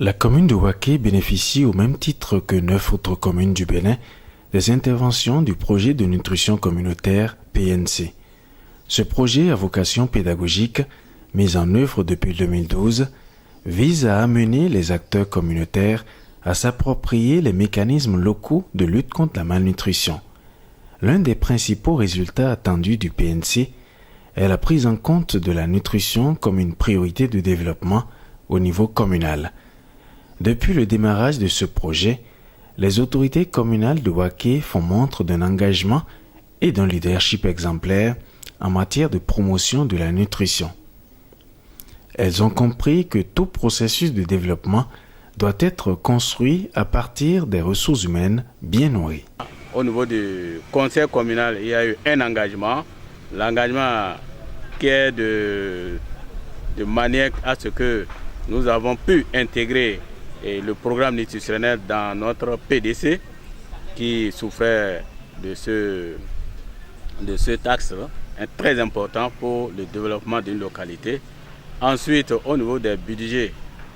La commune de Waké bénéficie au même titre que 9 autres communes du Bénin des interventions du projet de nutrition communautaire PNC. Ce projet à vocation pédagogique, mis en œuvre depuis 2012, vise à amener les acteurs communautaires à s'approprier les mécanismes locaux de lutte contre la malnutrition. L'un des principaux résultats attendus du PNC est la prise en compte de la nutrition comme une priorité de développement au niveau communal. Depuis le démarrage de ce projet, les autorités communales de Waké font montre d'un engagement et d'un leadership exemplaire en matière de promotion de la nutrition. Elles ont compris que tout processus de développement doit être construit à partir des ressources humaines bien nourries. Au niveau du conseil communal, il y a eu un engagement. L'engagement qui est de manière à ce que nous avons pu intégrer le programme nutritionnel dans notre PDC qui souffrait de ce axe très important pour le développement d'une localité. Ensuite, au niveau des budgets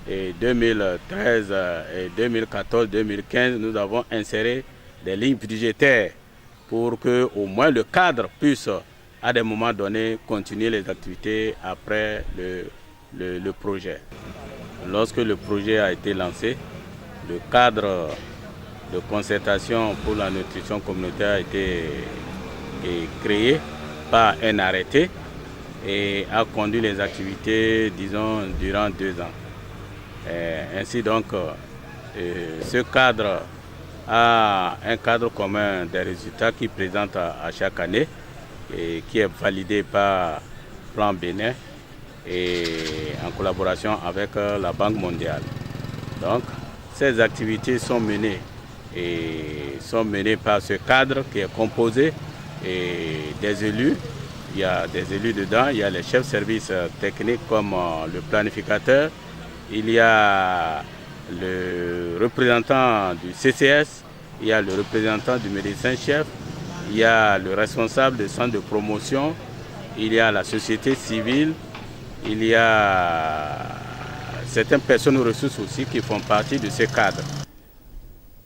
2013 et 2014-2015, nous avons inséré des lignes budgétaires pour que au moins le cadre puisse à des moments donnés continuer les activités après le projet. Lorsque le projet a été lancé, le cadre de concertation pour la nutrition communautaire a été créé par un arrêté et a conduit les activités, disons, durant 2 ans. Ainsi donc, ce cadre a un cadre commun des résultats qui présente à chaque année et qui est validé par Plan Bénin et en collaboration avec la Banque mondiale. Donc, ces activités sont menées par ce cadre qui est composé des élus. Il y a des élus dedans, il y a les chefs de services techniques comme le planificateur, il y a le représentant du CCS, il y a le représentant du médecin-chef, il y a le responsable du centre de promotion, il y a la société civile, il y a certaines personnes aux ressources aussi qui font partie de ce cadre.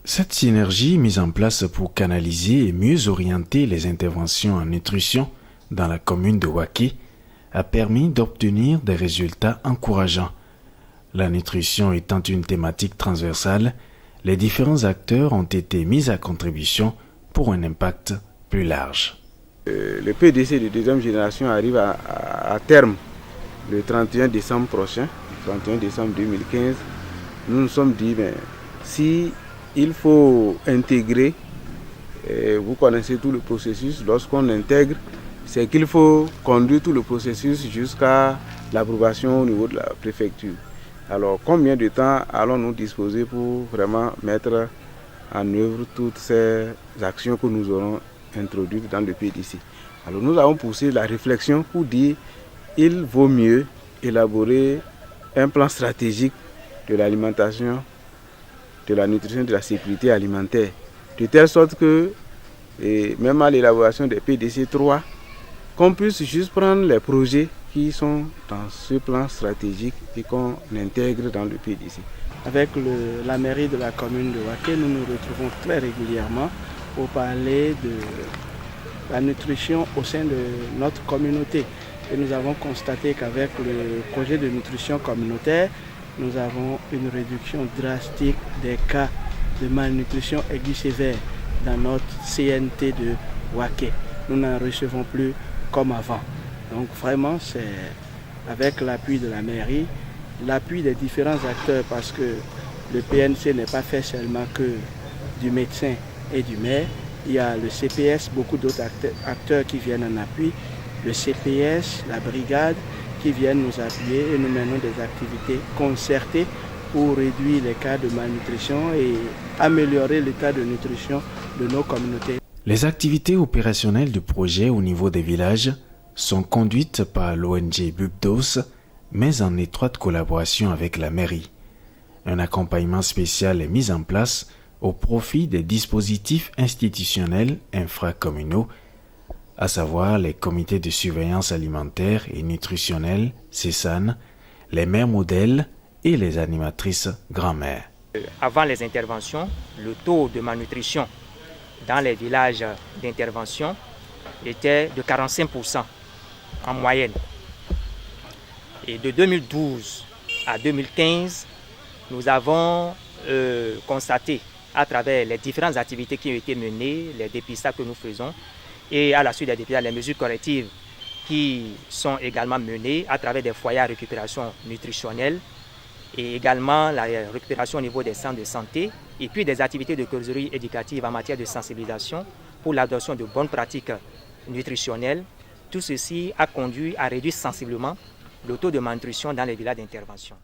Cette synergie mise en place pour canaliser et mieux orienter les interventions en nutrition dans la commune de Waké a permis d'obtenir des résultats encourageants. La nutrition étant une thématique transversale, les différents acteurs ont été mis à contribution pour un impact plus large. Le PDC de deuxième génération arrive à terme le 31 décembre prochain, 31 décembre 2015. Nous nous sommes dit, si il faut intégrer, vous connaissez tout le processus, lorsqu'on intègre, c'est qu'il faut conduire tout le processus jusqu'à l'approbation au niveau de la préfecture. Alors, combien de temps allons-nous disposer pour vraiment mettre en œuvre toutes ces actions que nous aurons introduites dans le PDC? Alors, nous avons poussé la réflexion pour dire qu'il vaut mieux élaborer un plan stratégique de l'alimentation, de la nutrition, de la sécurité alimentaire, de telle sorte que, et même à l'élaboration des PDC 3, qu'on puisse juste prendre les projets qui sont dans ce plan stratégique et qu'on intègre dans le PDC. Avec la mairie de la commune de Waké, nous nous retrouvons très régulièrement pour parler de la nutrition au sein de notre communauté. Et nous avons constaté qu'avec le projet de nutrition communautaire, nous avons une réduction drastique des cas de malnutrition aiguë sévère dans notre CNT de Waké. Nous n'en recevons plus comme avant. Donc vraiment, c'est avec l'appui de la mairie, l'appui des différents acteurs, parce que le PNC n'est pas fait seulement que du médecin et du maire. Il y a le CPS, beaucoup d'autres acteurs qui viennent en appui, le CPS, la brigade, qui viennent nous appuyer et nous menons des activités concertées pour réduire les cas de malnutrition et améliorer l'état de nutrition de nos communautés. Les activités opérationnelles du projet au niveau des villages sont conduites par l'ONG BUBDOS mais en étroite collaboration avec la mairie. Un accompagnement spécial est mis en place au profit des dispositifs institutionnels infracommunaux, à savoir les comités de surveillance alimentaire et nutritionnelle, CESAN, les mères modèles et les animatrices grand-mères. Avant les interventions, le taux de malnutrition dans les villages d'intervention était de 45% en moyenne. Et de 2012 à 2015, nous avons constaté à travers les différentes activités qui ont été menées, les dépistages que nous faisons, et à la suite des dépistages, les mesures correctives qui sont également menées à travers des foyers à récupération nutritionnelle et également la récupération au niveau des centres de santé et puis des activités de causerie éducative en matière de sensibilisation pour l'adoption de bonnes pratiques nutritionnelles. Tout ceci a conduit à réduire sensiblement le taux de malnutrition dans les villages d'intervention.